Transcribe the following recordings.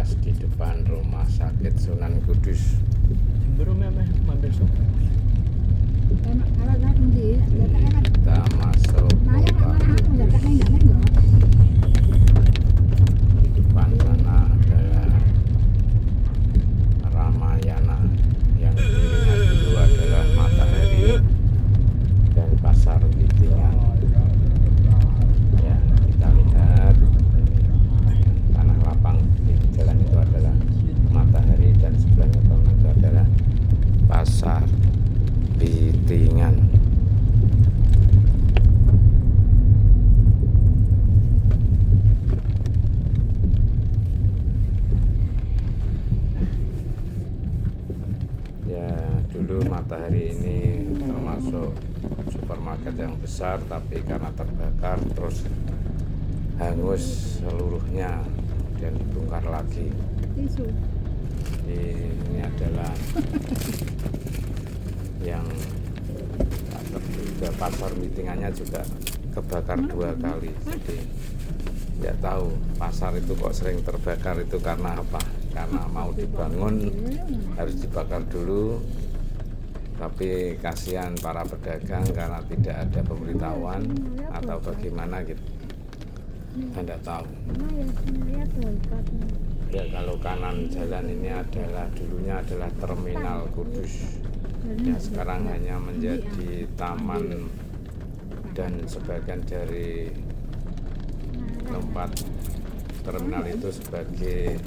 pas di depan Rumah Sakit Sunan Kudus. Jemburu memang mampir sopo. Kita masuk kota Kudus. Di depan sana adalah Ramayana, yang kirinya dulu adalah Matahari dan Pasar Witingan. Ya, kita lihat tanah lapang di jalan itu adalah Matahari dan sebelahnya kanan itu adalah Pasar Witingan. Ya, dulu Matahari ini termasuk supermarket yang besar, tapi karena terbakar terus hangus seluruhnya dan dibongkar lagi. Ini adalah yang tak terduga, pasar Witingannya juga kebakar 2 kali. Jadi tidak tahu pasar itu kok sering terbakar itu karena apa? Karena mau dibangun harus dibakar dulu, tapi kasihan para pedagang karena tidak ada pemberitahuan atau bagaimana gitu. Anda tahu. Ya, kalau kanan jalan ini adalah dulunya adalah Terminal Kudus. Ya, sekarang hanya menjadi taman dan sebagian dari tempat terminal itu sebagai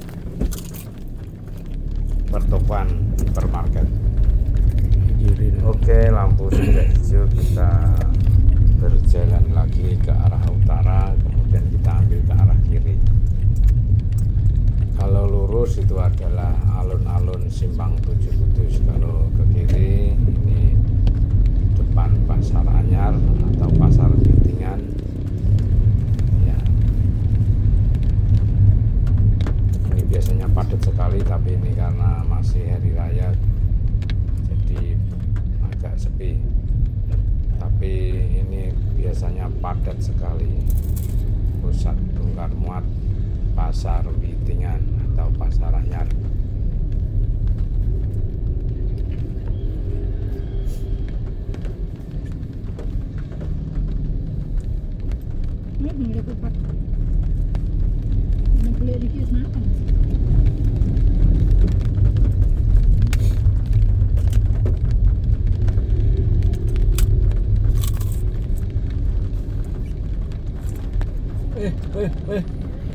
pertokoan supermarket. Oke, lampu sudah hijau, kita berjalan lagi ke arah utara, kemudian kita ambil ke arah kiri. Kalau lurus itu adalah alun-alun Simpang 7 Kudus. Kalau ke kiri ini depan Pasar Anyar atau Pasar Witingan. Ya. Ini biasanya padat sekali, tapi ini karena masih hari raya jadi agak sepi. Tapi ini biasanya padat sekali. Pusat bongkar muat Pasar Witingan atau Pasar Anyar.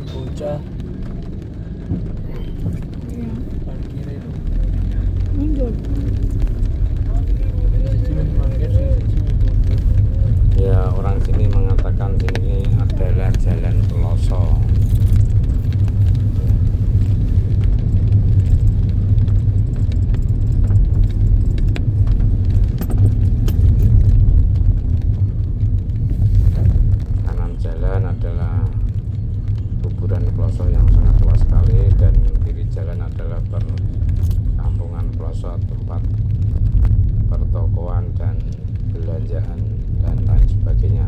Bocah parkir itu. Ya, orang sini mengatakan sini adalah jalan pelosok. Kanan jalan adalah kuburan pelosok yang sangat luas sekali, dan kiri jalan adalah perkampungan pelosok, tempat pertokoan dan belanjaan dan lain sebagainya.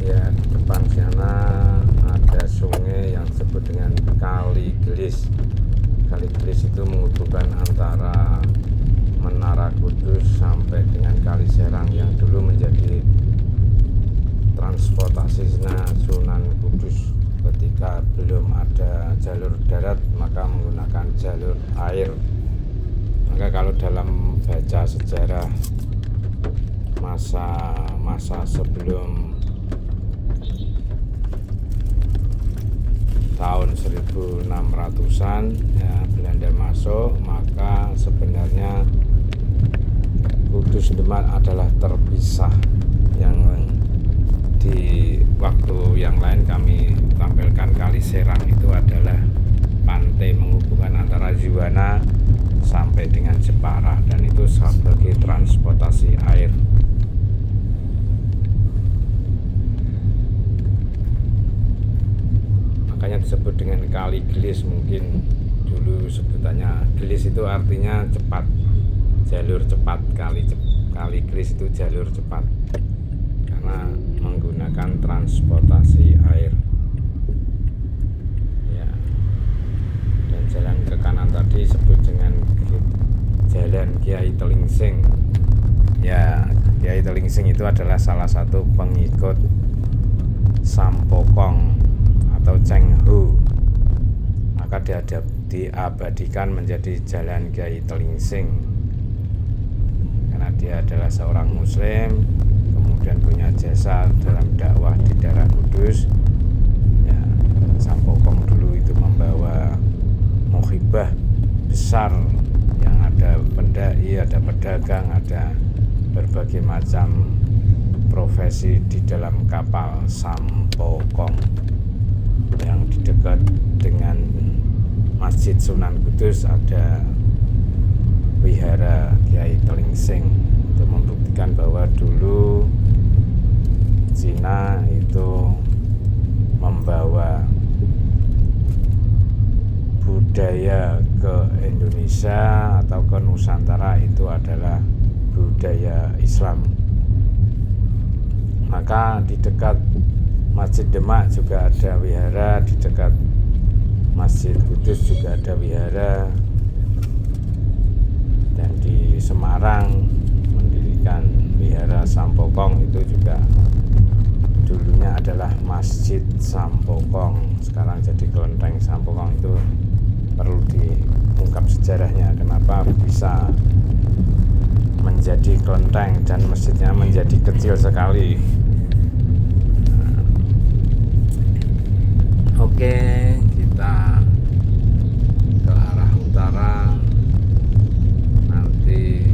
Ya, di depan sana ada sungai yang disebut dengan Kali Gelis. Kali Gelis itu menghubungkan antara Menara Kudus sampai dengan Kali Serang yang dulu menjadi transportasi Sunan Kudus. Ketika belum ada jalur darat, maka menggunakan jalur air. Maka kalau dalam baca sejarah masa sebelum tahun 1600-an ya, Belanda masuk, maka sebenarnya Kudus Demak adalah terpisah. Yang di waktu yang lain kami tampilkan Kali Serang itu adalah pantai menghubungkan antara Juwana sampai dengan Jepara, dan itu sebagai transportasi air. Makanya disebut dengan Kali Gelis, mungkin dulu sebutannya Glis itu artinya cepat, jalur cepat. Kali Glis itu jalur cepat karena menggunakan transportasi air ya. Dan jalan ke kanan tadi disebut dengan Jalan Kiai Telingsing ya. Kiai Telingsing itu adalah salah satu pengikut Sampokong atau Cheng Ho, maka diabadikan menjadi Jalan Kiai Telingsing karena dia adalah seorang muslim, kemudian punya jasa dalam dakwah di daerah Kudus ya. Sampokong dulu itu membawa muhibah besar yang ada pendai, ada pedagang, ada berbagai macam profesi di dalam kapal Sampokong yang di dekat dengan Masjid Sunan Kudus ada Wihara Kiai Telingsing. Itu membuktikan bahwa dulu Cina itu membawa budaya ke Indonesia atau ke Nusantara itu adalah budaya Islam. Maka di dekat Masjid Demak juga ada wihara, di dekat Masjid Kudus juga ada wihara, dan di Semarang mendirikan wihara Sampokong itu juga dulunya adalah Masjid Sampokong, sekarang jadi Kelenteng Sampokong. Itu perlu diungkap sejarahnya kenapa bisa menjadi kelenteng dan masjidnya menjadi kecil sekali. Oke, kita ke arah utara. Nanti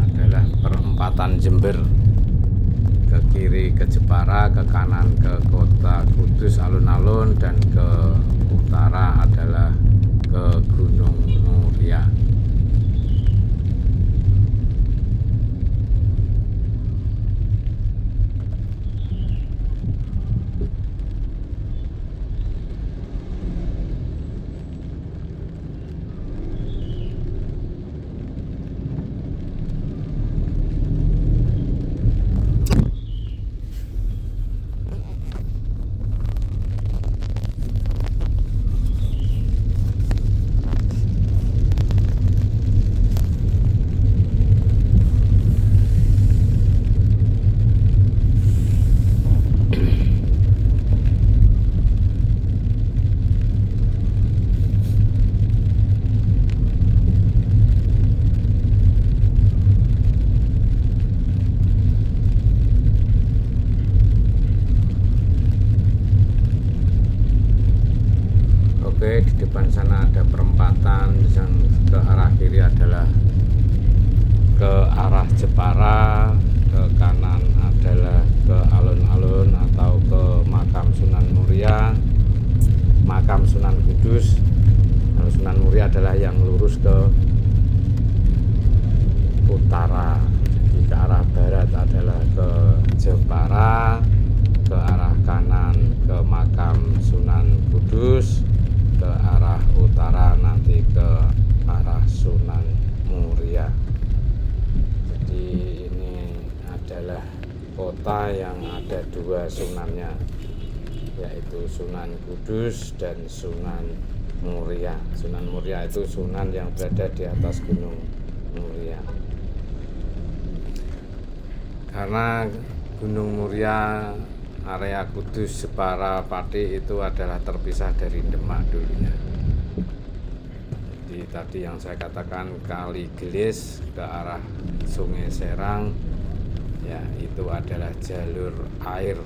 adalah perempatan Jember, ke kiri ke Jepara, ke kanan ke kota Kudus alun-alun, dan ke utara adalah ke Gunung Muria. Oke, di depan sana ada perempatan, yang ke arah kiri adalah ke arah Jepara, ke kanan adalah ke alun-alun atau ke makam Sunan Muria, makam Sunan Kudus. Kalau Sunan Muria adalah yang lurus ke utara, jadi ke arah barat adalah ke Jepara, ke arah kanan ke makam Sunan Kudus, ke arah utara nanti ke arah Sunan Muria. Jadi ini adalah kota yang ada dua sunannya, yaitu Sunan Kudus dan Sunan Muria. Sunan Muria itu sunan yang berada di atas Gunung Muria. Karena Gunung Muria, area Kudus, Jepara, Pati itu adalah terpisah dari Demak dulunya. Jadi tadi yang saya katakan Kali Glis ke arah Sungai Serang ya, itu adalah jalur air.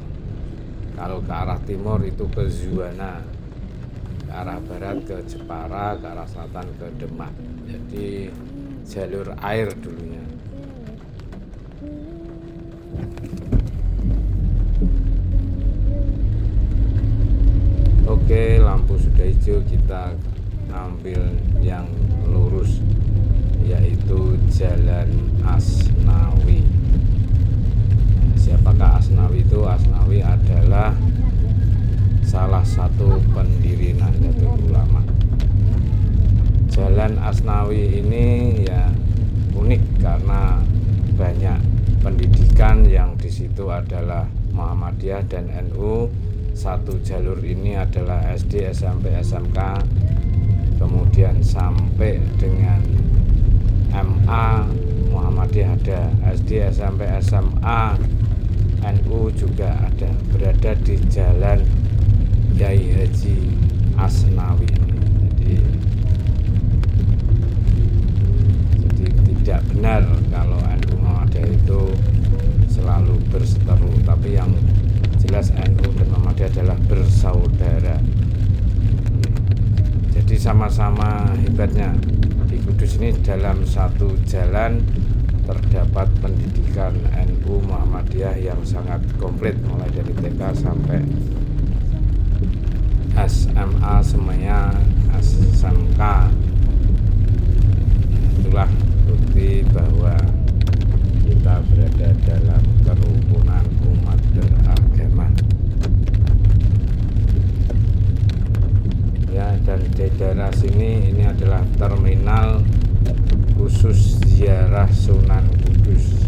Kalau ke arah timur itu ke Zuwana, ke arah barat ke Jepara, ke arah selatan ke Demak. Jadi jalur air dulunya. Oke, lampu sudah hijau, kita ambil yang lurus, yaitu Jalan Asnawi. Siapakah Asnawi itu? Asnawi adalah salah satu pendiri Nahdlatul Ulama. Jalan Asnawi ini ya unik karena banyak pendidikan yang di situ adalah Muhammadiyah dan NU. Satu jalur ini adalah SD, SMP, SMK, kemudian sampai dengan MA Muhammadiyah ada, SD, SMP, SMA, NU juga ada, berada di Jalan Yai Haji Asnawi ini. Jadi tidak benar kalau NU Muhammadiyah itu selalu berseteru, tapi yang jelas NU dan Muhammadiyah adalah bersaudara. Jadi sama-sama hebatnya di Kudus ini dalam satu jalan terdapat pendidikan NU Muhammadiyah yang sangat komplit, mulai dari TK sampai SMA semuanya, SMK. Itulah bukti bahwa kita berada dalam kerukunan umat beragama. Ya, dan di daerah sini ini adalah terminal khusus ziarah Sunan Kudus.